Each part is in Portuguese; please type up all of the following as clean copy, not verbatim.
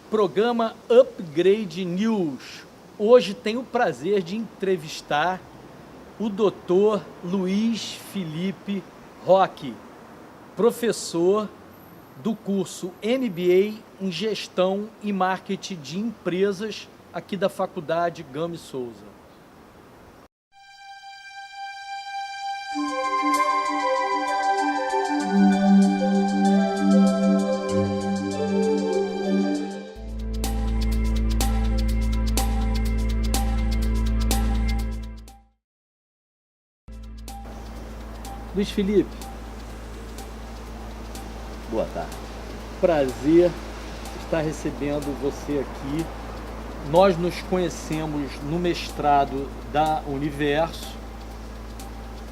Programa Upgrade News. Hoje tenho o prazer de entrevistar o Dr. Luiz Felipe Roque, professor do curso MBA em Gestão e Marketing de Empresas aqui da Faculdade Gama Souza. Luiz Felipe, boa tarde. Prazer estar recebendo você aqui. Nós nos conhecemos no mestrado da Universo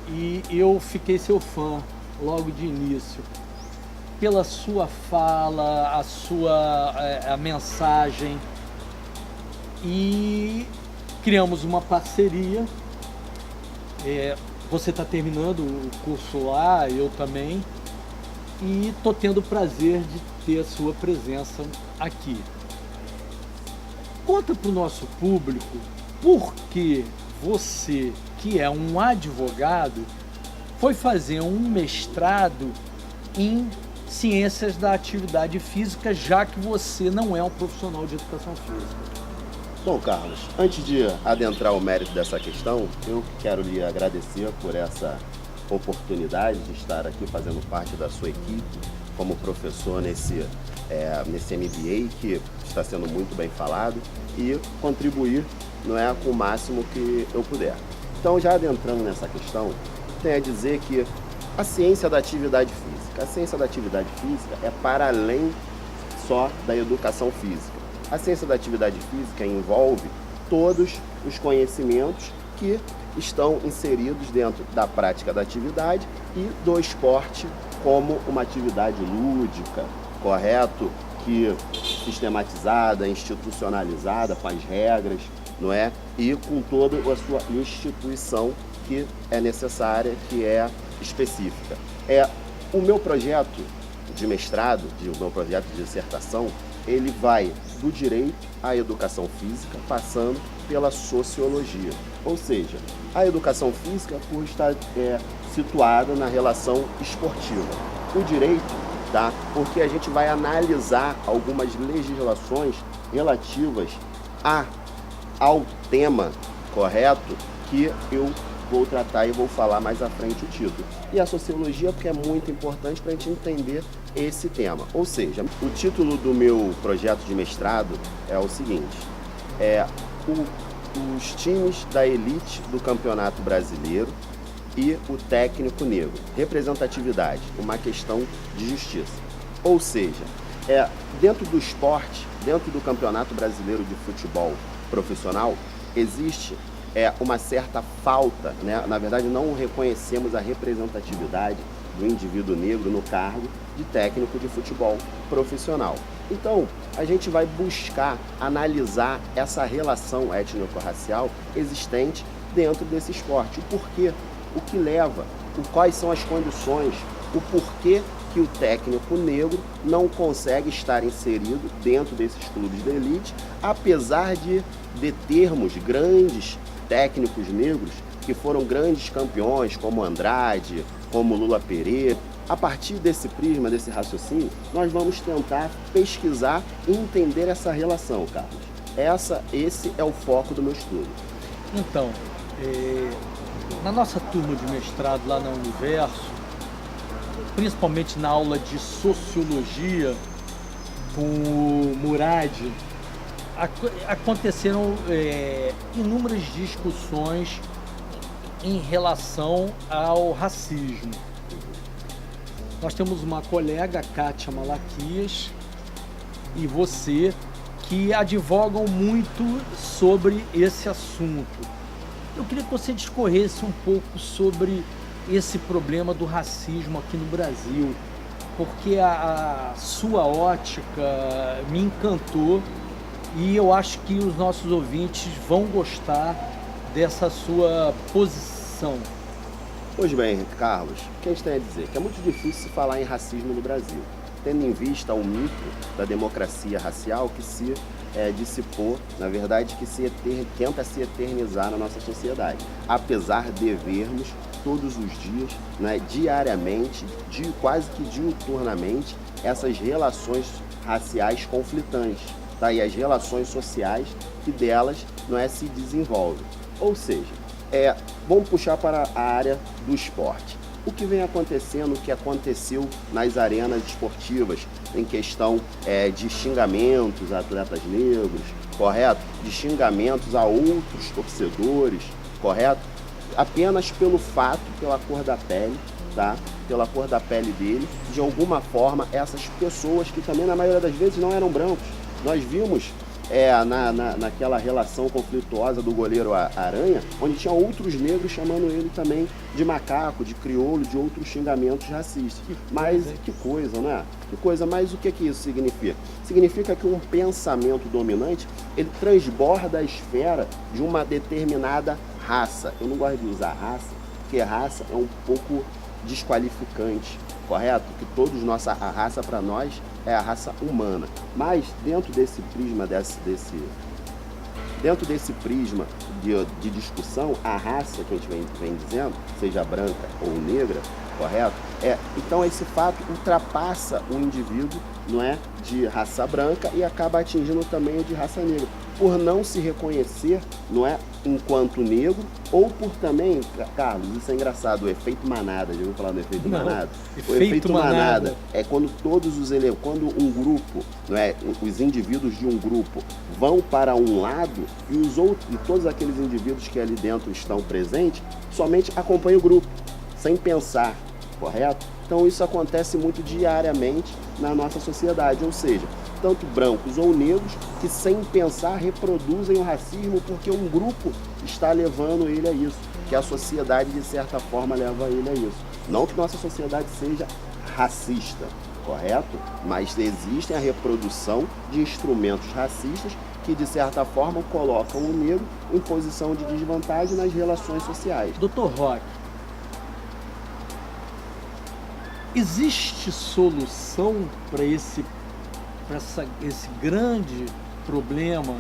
e eu fiquei seu fã logo de início. Pela sua fala, a mensagem, e criamos uma parceria. Você está terminando o curso lá, eu também, e estou tendo o prazer de ter a sua presença aqui. Conta para o nosso público por que você, que é um advogado, foi fazer um mestrado em Ciências da Atividade Física, já que você não é um profissional de educação física. Bom, Carlos, antes de adentrar o mérito dessa questão, eu quero lhe agradecer por essa oportunidade de estar aqui fazendo parte da sua equipe como professor nesse MBA, que está sendo muito bem falado, e contribuir com o máximo que eu puder. Então, já adentrando nessa questão, tenho a dizer que a ciência da atividade física é para além só da educação física. A ciência da atividade física envolve todos os conhecimentos que estão inseridos dentro da prática da atividade e do esporte como uma atividade lúdica, correto? Que sistematizada, institucionalizada, com as regras, não é? E com toda a sua instituição que é necessária, que é específica. O meu projeto de mestrado, o meu projeto de dissertação, ele vai do direito à educação física, passando pela sociologia. Ou seja, a educação física por estar situada na relação esportiva. O direito, porque a gente vai analisar algumas legislações relativas ao tema, correto? Que eu vou tratar e vou falar mais à frente o título. E a sociologia, porque é muito importante para a gente entender esse tema. Ou seja, o título do meu projeto de mestrado é o seguinte: os times da elite do Campeonato Brasileiro e o técnico negro. Representatividade, uma questão de justiça. Ou seja, dentro do esporte, dentro do Campeonato Brasileiro de Futebol Profissional, existe uma certa falta, né? Na verdade, não reconhecemos a representatividade do indivíduo negro no cargo de técnico de futebol profissional. Então, a gente vai buscar analisar essa relação étnico-racial existente dentro desse esporte. O porquê, o que leva, quais são as condições, o porquê que o técnico negro não consegue estar inserido dentro desses clubes de elite, apesar de termos grandes técnicos negros que foram grandes campeões, como Andrade, como Lula Pereira. A partir desse prisma, desse raciocínio, nós vamos tentar pesquisar e entender essa relação, Carlos. Esse é o foco do meu estudo. Então, na nossa turma de mestrado lá na Universo, principalmente na aula de Sociologia com o Murad, aconteceram inúmeras discussões em relação ao racismo. Nós temos uma colega, Kátia Malaquias, e você, que advogam muito sobre esse assunto. Eu queria que você discorresse um pouco sobre esse problema do racismo aqui no Brasil, porque a sua ótica me encantou e eu acho que os nossos ouvintes vão gostar dessa sua posição. Pois bem, Carlos, o que a gente tem a dizer? Que é muito difícil se falar em racismo no Brasil. tendo em vista o mito da democracia racial que se dissipou, na verdade, que tenta se eternizar na nossa sociedade, apesar de vermos todos os dias, né, diariamente, quase que diuturnamente, essas relações raciais conflitantes, tá? E as relações sociais que delas se desenvolvem. Ou seja, vamos puxar para a área do esporte. O que vem acontecendo, o que aconteceu nas arenas esportivas, em questão de xingamentos a atletas negros, correto? De xingamentos a outros torcedores, correto? Apenas pelo fato, pela cor da pele, tá? Pela cor da pele dele, de alguma forma, essas pessoas que também, na maioria das vezes, não eram brancos. Nós vimos naquela relação conflituosa do goleiro Aranha, onde tinha outros negros chamando ele também de macaco, de crioulo, de outros xingamentos racistas. Mas que coisa, né? Que coisa, mas o que isso significa? Significa que um pensamento dominante, ele transborda a esfera de uma determinada raça. Eu não gosto de usar raça, porque raça é um pouco desqualificante, correto? Que todos a raça para nós é a raça humana. Mas dentro desse prisma dentro desse prisma de discussão, a raça que a gente vem dizendo, seja branca ou negra, correto? Então esse fato ultrapassa o indivíduo, de raça branca e acaba atingindo também o de raça negra, por não se reconhecer, enquanto negro, ou por também, Carlos, isso é engraçado, o efeito manada, já ouviu falar do efeito manada? O efeito manada é quando quando um grupo, os indivíduos de um grupo vão para um lado e todos aqueles indivíduos que ali dentro estão presentes, somente acompanham o grupo, sem pensar, correto? Então isso acontece muito diariamente na nossa sociedade, ou seja, tanto brancos ou negros que sem pensar reproduzem o racismo porque um grupo está levando ele a isso, que a sociedade de certa forma leva ele a isso. Não que nossa sociedade seja racista, correto? Mas existe a reprodução de instrumentos racistas que de certa forma colocam o negro em posição de desvantagem nas relações sociais. Dr. Roque, existe solução para esse grande problema?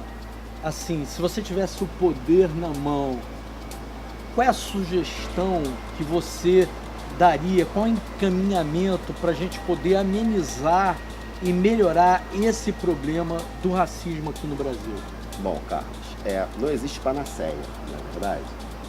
Assim, se você tivesse o poder na mão, qual é a sugestão que você daria, qual é o encaminhamento para a gente poder amenizar e melhorar esse problema do racismo aqui no Brasil? Bom, Carlos, não existe panaceia, não é verdade?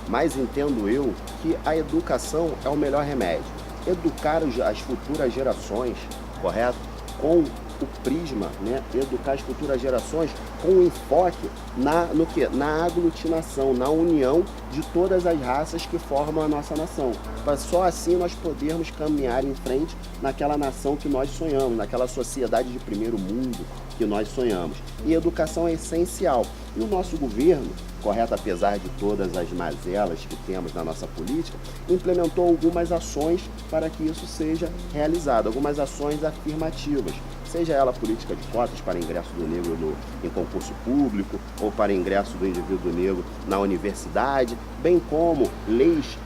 Mas entendo eu que a educação é o melhor remédio. Educar as futuras gerações, correto? Com o prisma, educar as futuras gerações com um enfoque na aglutinação, na união de todas as raças que formam a nossa nação. Para só assim nós podermos caminhar em frente naquela nação que nós sonhamos, naquela sociedade de primeiro mundo que nós sonhamos. E educação é essencial. E o nosso governo, correto, apesar de todas as mazelas que temos na nossa política, implementou algumas ações para que isso seja realizado, algumas ações afirmativas, seja ela política de cotas para ingresso do negro em concurso público ou para ingresso do indivíduo negro na universidade, bem como leis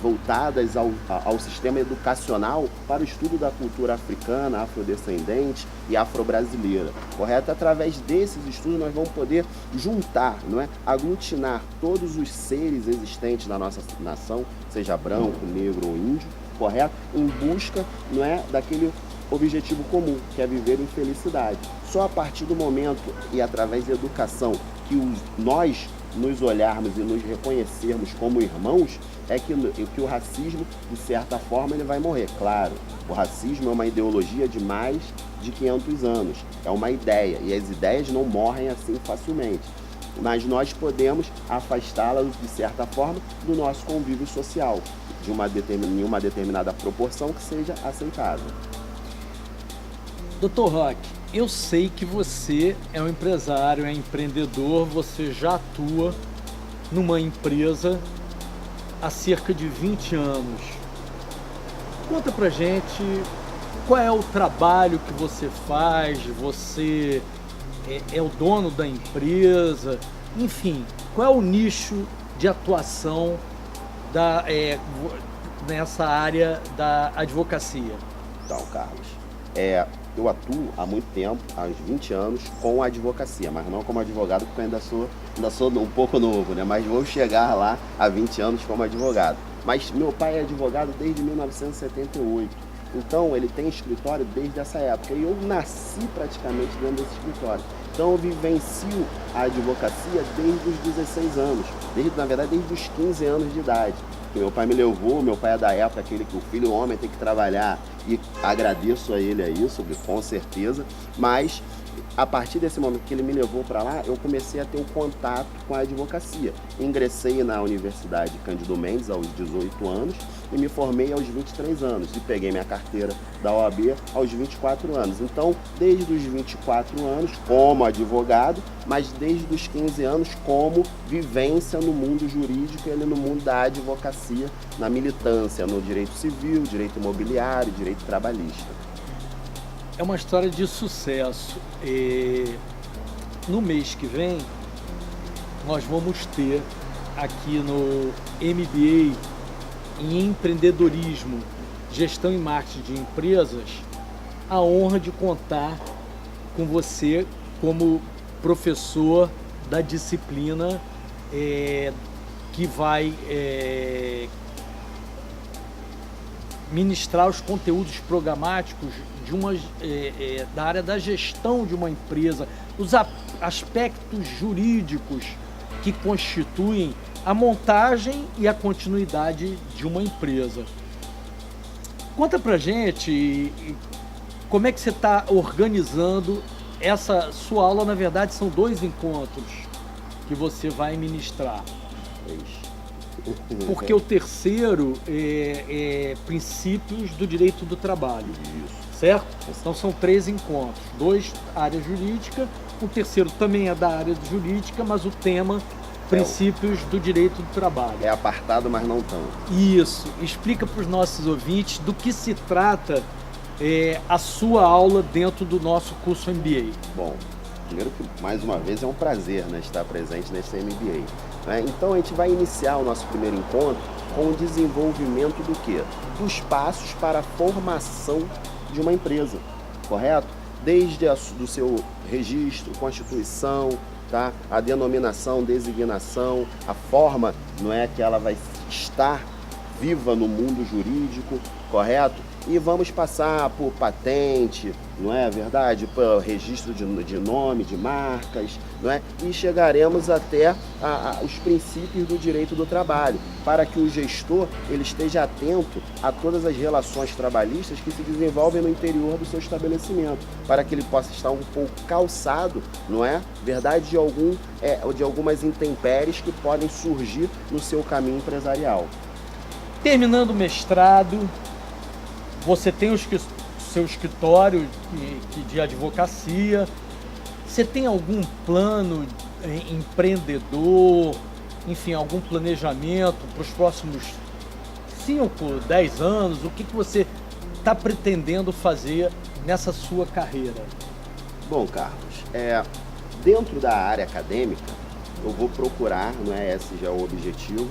voltadas ao sistema educacional para o estudo da cultura africana, afrodescendente e afro-brasileira, correto? Através desses estudos nós vamos poder juntar, aglutinar todos os seres existentes na nossa nação, seja branco, negro ou índio, correto? Em busca, daquele objetivo comum, que é viver em felicidade. Só a partir do momento e através da educação que nós nos olharmos e nos reconhecermos como irmãos, é que o racismo, de certa forma, ele vai morrer. Claro, o racismo é uma ideologia de mais de 500 anos, é uma ideia, e as ideias não morrem assim facilmente. Mas nós podemos afastá-las, de certa forma, do nosso convívio social, em uma determinada proporção que seja aceitável. Dr. Roque, eu sei que você é um empresário, é empreendedor, você já atua numa empresa há cerca de 20 anos. Conta pra gente qual é o trabalho que você faz, você é o dono da empresa, enfim, qual é o nicho de atuação nessa área da advocacia? Então, Carlos, Eu atuo há muito tempo, há uns 20 anos, com a advocacia, mas não como advogado, porque eu ainda sou um pouco novo, né? Mas vou chegar lá há 20 anos como advogado. Mas meu pai é advogado desde 1978, então ele tem escritório desde essa época, e eu nasci praticamente dentro desse escritório. Então eu vivencio a advocacia desde os 16 anos, na verdade desde os 15 anos de idade. Que meu pai me levou, meu pai é da época aquele que o filho homem tem que trabalhar, e agradeço a ele a isso, com certeza, mas a partir desse momento que ele me levou para lá, eu comecei a ter um contato com a advocacia. Ingressei na Universidade Cândido Mendes aos 18 anos e me formei aos 23 anos e peguei minha carteira da OAB aos 24 anos. Então, desde os 24 anos como advogado, mas desde os 15 anos como vivência no mundo jurídico e no mundo da advocacia, na militância, no direito civil, direito imobiliário, direito trabalhista. É uma história de sucesso. No mês que vem, nós vamos ter aqui no MBA em Empreendedorismo, Gestão e Marketing de Empresas, a honra de contar com você como professor da disciplina que vai ministrar os conteúdos programáticos da área da gestão de uma empresa, os aspectos jurídicos que constituem a montagem e a continuidade de uma empresa. Conta pra gente como é que você está organizando essa sua aula. Na verdade, são 2 encontros que você vai ministrar. Porque o terceiro é princípios do direito do trabalho. Isso. Certo? Então são 3 encontros, 2 área jurídica, o terceiro também é da área jurídica, mas o tema princípios do direito do trabalho. É apartado, mas não tão. Isso. Explica para os nossos ouvintes do que se trata a sua aula dentro do nosso curso MBA. Bom, primeiro que mais uma vez é um prazer, né, estar presente nesse MBA. Né? Então a gente vai iniciar o nosso primeiro encontro com o desenvolvimento do quê? Dos passos para a formação de uma empresa, correto? Desde do seu registro, constituição, tá? A denominação, designação, a forma, não é, que ela vai estar viva no mundo jurídico, correto? E vamos passar por patente, não é verdade? Por registro de nome, de marcas, não é? E chegaremos até os princípios do direito do trabalho, para que o gestor ele esteja atento a todas as relações trabalhistas que se desenvolvem no interior do seu estabelecimento, para que ele possa estar um pouco calçado, não é verdade, de algumas intempéries que podem surgir no seu caminho empresarial. Terminando o mestrado, você tem o seu escritório de advocacia. Você tem algum plano empreendedor, enfim, algum planejamento para os próximos 5, 10 anos? O que você está pretendendo fazer nessa sua carreira? Bom, Carlos, dentro da área acadêmica, eu vou procurar, não é, esse já é o objetivo,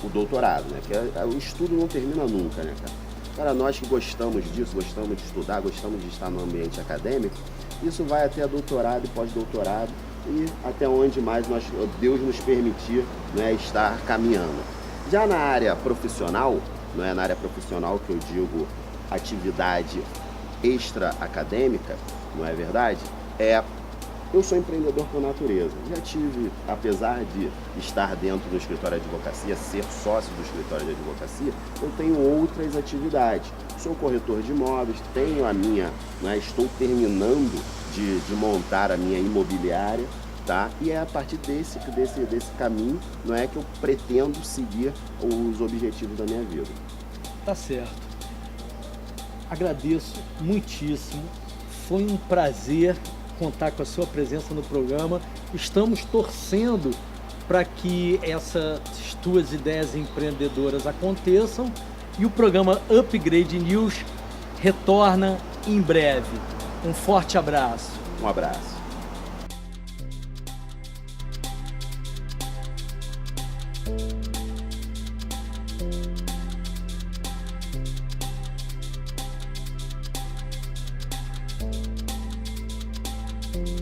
o doutorado, né? Que o estudo não termina nunca, né, cara? Para nós que gostamos disso, gostamos de estudar, gostamos de estar no ambiente acadêmico, isso vai até doutorado e pós-doutorado e até onde mais Deus nos permitir, né, estar caminhando. Já na área profissional, não é na área profissional que eu digo atividade extra-acadêmica, não é verdade? Eu sou empreendedor por natureza. Já tive, apesar de estar dentro do escritório de advocacia, ser sócio do escritório de advocacia, eu tenho outras atividades. Sou corretor de imóveis, tenho a minha, né, estou terminando de montar a minha imobiliária, tá? E é a partir desse caminho, não é, que eu pretendo seguir os objetivos da minha vida. Tá certo. Agradeço muitíssimo. Foi um prazer contar com a sua presença no programa. Estamos torcendo para que essas tuas ideias empreendedoras aconteçam e o programa Upgrade News retorna em breve. Um forte abraço. Um abraço. Obrigado.